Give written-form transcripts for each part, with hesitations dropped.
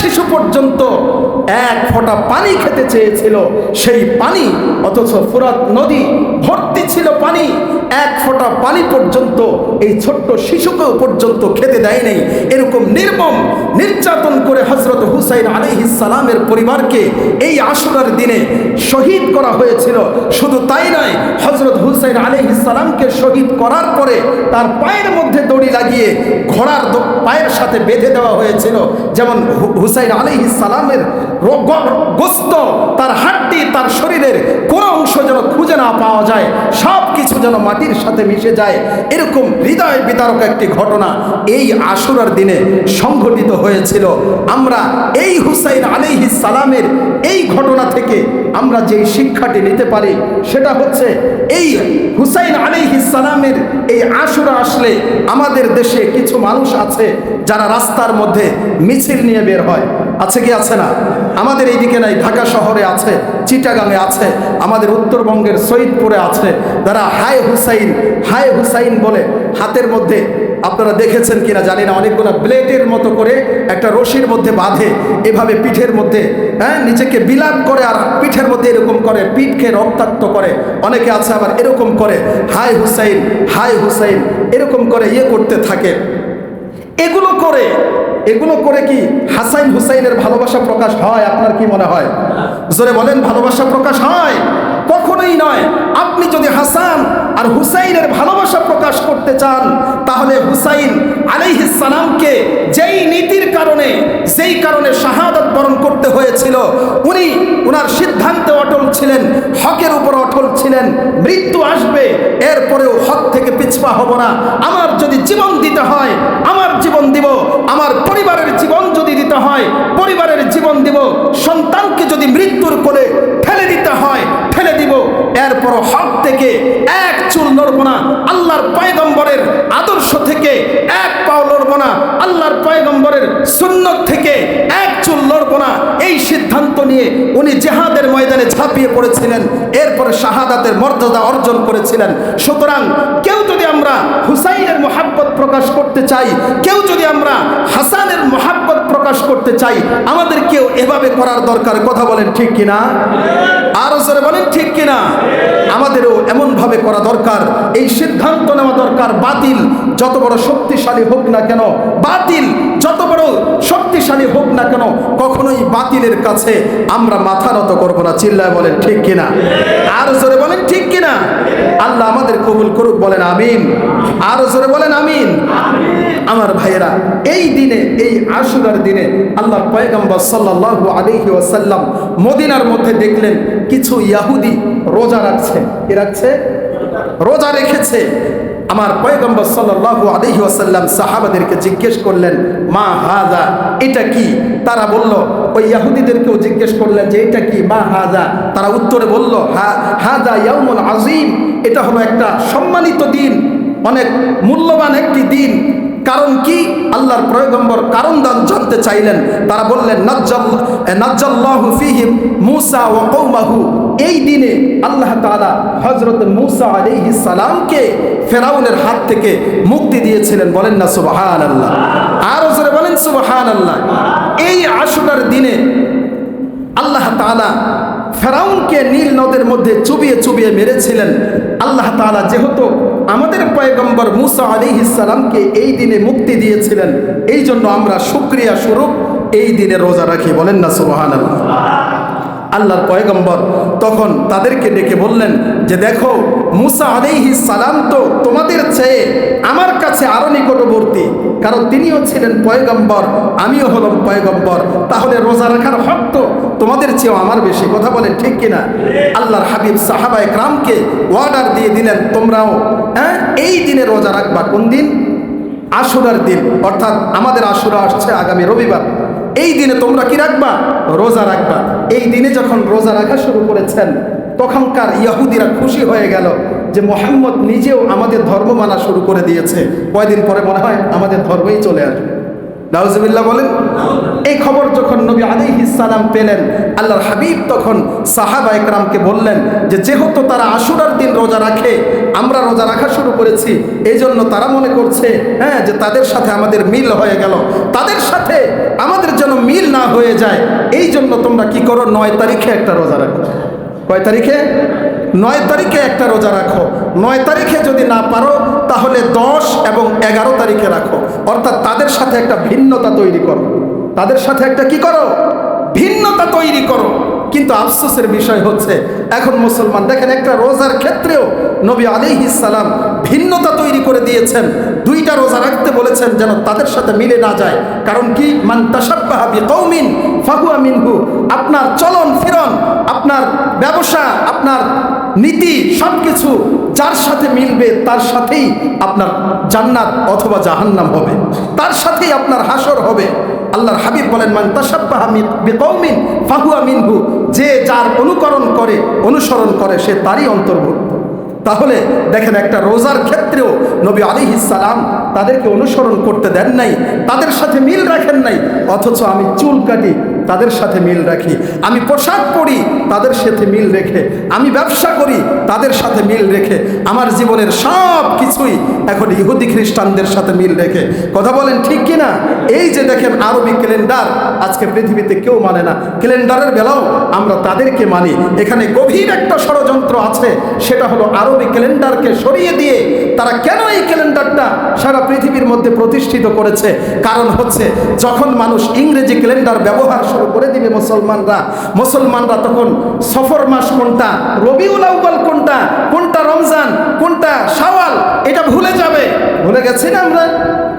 শিশু পর্যন্ত এক ফোঁটা পানি খেতে চেয়েছিল, সেই পানি, অথচ ফুরাত নদী ভর্তি ছিল পানি, এক ফোঁটা পানি পর্যন্ত এই ছোট্ট শিশুকেও পর্যন্ত খেতে দেয় নাই। এরকম নির্মম নির্যাতন করে হযরত হুসাইন আলাইহিস সালামের পরিবারকে এই আশুরার দিনে শহীদ করা হয়েছিল। শুধু তাই নয়, হযরত হুসাইন আলাইহিস সালামকে শহীদ করার পরে তার পায়ের মধ্যে দড়ি লাগিয়ে ঘোড়ার পায়ের সাথে বেঁধে দেওয়া হয়েছিল, যেমন হুসাইন আলাইহিস সালামের গোস্ত, তার হাড্ডি, তার শরীরের কোনো অংশ যেন খুঁজে না পাওয়া যায়, সব কিছু যেন মাটির সাথে মিশে যায়। এরকম হৃদয় বিদারক একটি ঘটনা এই আশুরার দিনে সংঘটিত হয়েছিল। আমরা এই হুসাইন আলাইহিস সালামের এই ঘটনা থেকে আমরা যেই শিক্ষাটি নিতে পারি সেটা হচ্ছে, এই হুসাইন আলাইহিস সালামের এই আশুরা আসলে আমাদের দেশে কিছু মানুষ আছে যারা রাস্তার মধ্যে মিছিল নিয়ে বের হয়। আছে কি আছে না? আমাদের এইদিকে নাই, ঢাকা শহরে আছে, চিটাগাংয়ে আছে, আমাদের উত্তরবঙ্গের সৈয়দপুরে আছে, যারা হায় হুসাইন হায় হুসাইন বলে হাতের মধ্যে, আপনারা দেখেছেন কিনা জানি না, অনেকগুলো ব্লেডের মতো করে একটা রশির মধ্যে বাঁধে, এভাবে পিঠের মধ্যে, নিজেকে বিলাপ করে আর পিঠের মধ্যে এরকম করে, পিঠকে রক্তাক্ত করে। অনেকে আছে আবার এরকম করে হায় হুসাইন এরকম করে করতে থাকে। এগুলো করে কি হাসান হুসাইনের ভালোবাসা প্রকাশ হয়? আপনার কি মনে হয়? জোরে বলেন, ভালোবাসা প্রকাশ হয়? কখনোই নয়। আপনি যদি হাসান আর হুসাইনের ভালোবাসা প্রকাশ করতে চান, তাহলে হুসাইন আলাইহিস সালামকে যেই নীতির কারণে, যেই কারণে শাহাদাত বরণ করতে হয়েছিল, উনি ওনার সিদ্ধান্তে অটল ছিলেন, হকের উপর অটল ছিলেন। মৃত্যু আসবে, এরপরেও হক থেকে পিছপা হব না। আমার যদি জীবন দিতে হয় আমার জীবন দিব, আমার পরিবারের জীবন যদি দিতে হয় পরিবারের জীবন দিব, সন্তানকে যদি মৃত্যুর কোলে ঠেলে দিতে হয় ঠেলে দিব, এরপর হক থেকে এক চুল নড়ব না। আল্লাহর পয়গম্বরের আদর্শ থেকে এক পাও লড়ব না, আল্লাহর পয়গম্বরের সুন্নত থেকে এক চুল লড়ব না। এই সিদ্ধান্ত নিয়ে উনি জিহাদের ময়দানে ঝাঁপিয়ে পড়েছিলেন, এরপরে শাহাদাতের মর্যাদা অর্জন করেছিলেন। সুতরাং কেউ যদি আমরা হুসাইনের মহাব্বত প্রকাশ করতে চাই, কেউ যদি আমরা হাসানের মহাব্বত প্রকাশ করতে চাই, আমাদেরকেও এভাবে করার দরকার। কথা বলেন ঠিক কিনা? আরো জোরে বলেন ঠিক কিনা? আমাদেরও এমন ভাবে করা দরকার, এই সিদ্ধান্ত নেওয়া দরকার। বাতিল যত বড় শক্তিশালী হোক না কেন, বাতিল যত বড় শক্তিশালী হোক না কেন, কখনোই বাতিলের কাছে আমরা মাথা নত করবো না। চিল্লায় বলেন ঠিক কিনা? আরো জোরে বলেন ঠিক কিনা? আল্লাহ আমাদের কবুল করুক, বলেন আমিন। আরো জোরে বলেন আমিন। আমার ভাইয়েরা, এই দিনে, এই আশুরার দিনে আল্লাহর পয়গম্বর সাল্লাল্লাহু আলাইহি ওয়াসাল্লাম মদিনার মধ্যে দেখলেন কিছু ইহুদি রোজা রাখছে। কি রাখছে? রোজা রেখেছে। আমার পয়গম্বর সাল্লাল্লাহু আলাইহি ওয়াসাল্লাম সাহাবাদেরকে জিজ্ঞেস করলেন, মা হাযা, এটা কি? তারা বলল, ওই ইহুদিদেরকেও জিজ্ঞেস করলেন যে এটা কি, মা হাযা? তারা উত্তরে বলল, হাযা ইয়াউমুন আযীম, এটা হলো একটা সম্মানিত দিন, অনেক মূল্যবান একটি দিন। কারণ কি? আল্লাহর পয়গম্বর কারণ জানতে চাইলেন। তারা বললেন, নাজ্জাল্লাহু ফীহি মূসা ওয়া কওমাহু, এই দিনে আল্লাহ তাআলা হযরত মূসা আলাইহিস সালামকে ফেরাউনের হাত থেকে মুক্তি দিয়েছিলেন। বলেন না সুবহানাল্লাহ? আরো জোরে বলেন সুবহানাল্লাহ। এই আশুরার দিনে আল্লাহ তাআলা ফেরাউনকে নীল নদের মধ্যে চুবিয়ে চুবিয়ে মেরেছিলেন। আল্লাহ তাআলা যেহেতু আমাদের পয়গম্বর মূসা আলাইহিস সালামকে এই দিনে মুক্তি দিয়েছিলেন, এই জন্য আমরা শুকরিয়া স্বরূপ এই দিনে রোজা রাখি। বলেন না সুবহানাল্লাহ? আল্লাহর পয়গম্বর তখন তাদেরকে ডেকে বললেন যে, দেখো, মূসা আলাইহিস সালাম তো তোমাদের চেয়ে আমার কাছে আরো নিকটবর্তী, কারণ তিনিও ছিলেন পয়গম্বর, আমিও হলাম পয়গম্বর। তাহলে রোজা রাখার হক তো তোমাদের চেয়েও আমার বেশি। কথা বলেন ঠিক কিনা? আল্লাহর হাবিব সাহাবায়ে কেরামকে অর্ডার দিয়ে দিলেন, তোমরাও এই দিনে রোজা রাখবা। কোন দিন? আশুরার দিন। অর্থাৎ আমাদের আশুরা আসছে আগামী রবিবার। এই দিনে তোমরা কি রাখবা? রোজা রাখবা। এই দিনে যখন রোজা রাখা শুরু করেছেন, তখনকার ইহুদিরা খুশি হয়ে গেল যে মুহাম্মদ নিজেও আমাদের ধর্ম মানা শুরু করে দিয়েছে। কয়দিন পরে মনে হয় আমাদের ধর্মই চলে আসবে। নাউজুবিল্লাহ বলেন। এই খবর যখন নবী আলাইহিস সালাম পেলেন, আল্লাহর হাবিব তখন সাহাবায়ে কেরামকে বললেন যে, যেহেতু তারা আশুরার দিন রোজা রাখে, আমরা রোজা রাখা শুরু করেছি, এই জন্য তারা মনে করছে যে তাদের সাথে আমাদের মিল হয়ে গেল। তাদের সাথে আমাদের যেন মিল না হয়ে হয়ে যায়। এই জন্য তোমরা কি করো, 9 তারিখে একটা রোজা রাখো। কয় তারিখে? 9 তারিখে একটা রোজা রাখো। 9 তারিখে যদি না পারো তাহলে 10 এবং 11 তারিখে রাখো। অর্থাৎ তাদের সাথে একটা ভিন্নতা তৈরি করো। তাদের সাথে একটা কি করো? ভিন্নতা তৈরি করো। কিন্তু আফসোসের বিষয় হচ্ছে এখন মুসলমান দেখেন, একটা রোজার ক্ষেত্রেও নবী আলাইহিস সালাম ভিন্নতা তৈরি করে দিয়েছেন। 2টা রোজা রাখতে বলেছেন যেন তাদের সাথে মিলে না যায়। কারণ কি? মান তাশাব্বাহা বিকৌমিন ফাহুয়া মিনহু। আপনার চলন ফিরন, আপনার ব্যবসা, আপনার নীতি সবকিছু যার সাথে মিলবে তার সাথেই আপনার জান্নাত অথবা জাহান্নাম হবে, তার সাথেই আপনার হাসর হবে। আল্লাহর হাবিব বলেন, মান তাশাব্বাহা বিকৌমিন ফাহুয়া মিনহু। যে যার অনুসরণ করে সে তারই অন্তর্ভুক্ত। তাহলে দেখেন, একটা রোজার ক্ষেত্রেও নবী আলাইহিস সালাম তাদেরকে অনুসরণ করতে দেন নাই, তাদের সাথে মিল রাখেন নাই। অথচ আমি চুল কাটি, তাদের সাথে মিল রাখি। আমি পোশাক পরি, তাদের সাথে মিল রেখে। আমি ব্যবসা করি, তাদের সাথে মিল রেখে। আমার জীবনের সব কিছুই এখন ইহুদি খ্রিস্টানদের সাথে মিল রেখে। কথা বলেন ঠিক কিনা? এই যে দেখেন আরবি ক্যালেন্ডার আজকে পৃথিবীতে কেউ মানে না। ক্যালেন্ডারের বেলাও আমরা তাদেরকে মানি। এখানে গভীর একটা ষড়যন্ত্র আছে, সেটা হলো আরবি ক্যালেন্ডারকে সরিয়ে দিয়ে তারা কেন এই ক্যালেন্ডারটা সারা পৃথিবীর মধ্যে প্রতিষ্ঠিত করেছে? কারণ হচ্ছে যখন মানুষ ইংরেজি ক্যালেন্ডার ব্যবহার শুরু করে দিবে মুসলমানরা তখন সফর মাস কোনটা, রবিউল আউয়াল কোনটা, কোনটা রমজান, কোনটা শাওয়াল, এটা ভুলে যাবে। ভুলে গেছি না আমরা?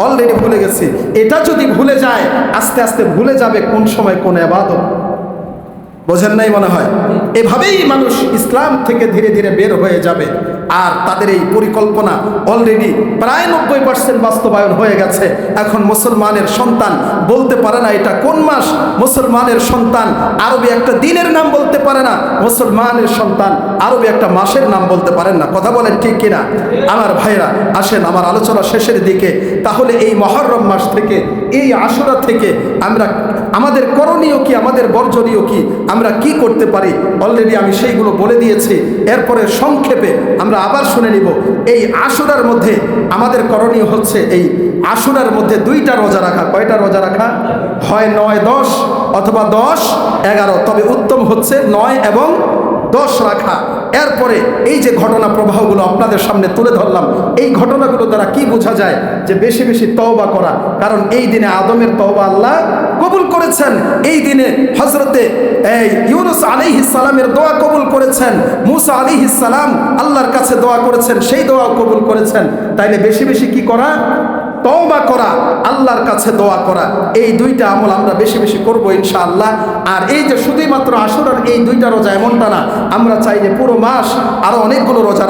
অলরেডি ভুলে গেছি। এটা যদি ভুলে যায়, আস্তে আস্তে ভুলে যাবে কোন সময় কোন ইবাদত। বোঝেন নাই মনে হয়? এভাবেই মানুষ ইসলাম থেকে ধীরে ধীরে বের হয়ে যাবে। আর তাদের এই পরিকল্পনা অলরেডি প্রায় 90% বাস্তবায়ন হয়ে গেছে। এখন মুসলমানের সন্তান বলতে পারে না এটা কোন মাস, মুসলমানের সন্তান আরবি একটা দিনের নাম বলতে পারে না, মুসলমানের সন্তান আরবি একটা মাসের নাম বলতে পারেন না। কথা বলেন ঠিক কিনা? আমার ভাইরা আসেন, আমার আলোচনা শেষের দিকে। তাহলে এই মুহররম মাস থেকে, এই আশুরা থেকে আমরা আমাদের করণীয় কি, আমাদের বর্জনীয় কি, আমরা কি করতে পারি, অলরেডি আমি সেইগুলো বলে দিয়েছি। এরপরে সংক্ষেপে আমরা আবার শুনে নিব। এই আশুরার মধ্যে আমাদের করণীয় হচ্ছে এই আশুরার মধ্যে 2টা রোজা রাখা। কয়টা রোজা রাখা? হয় 9-10 অথবা 10-11, তবে উত্তম হচ্ছে 9 এবং 10 রাখা। এরপরে এই যে ঘটনা প্রবাহগুলো আপনাদের সামনে তুলে ধরলাম, এই ঘটনাগুলো দ্বারা কি বোঝা যায়? যে বেশি বেশি তওবা করা। কারণ এই দিনে আদমের তওবা আল্লাহ কবুল করেছেন। এই দিনে হযরতে ইউনূস আলাইহিস সালামের দোয়া কবুল করেছেন। মূসা আলাইহিস সালাম আল্লাহর কাছে দোয়া করেছেন, সেই দোয়াও কবুল করেছেন। তাইলে বেশি বেশি কি করা? তওবা করা, আল্লাহর কাছে দোয়া করা। এই 2টা আমল আমরা বেশি বেশি করব ইনশাআল্লাহ। আর এই যে শুধুমাত্র আশুরার এই 2টা রোজা এমনটা না, আমরা চাই যে পুরো মাস আরো অনেকগুলো রোজা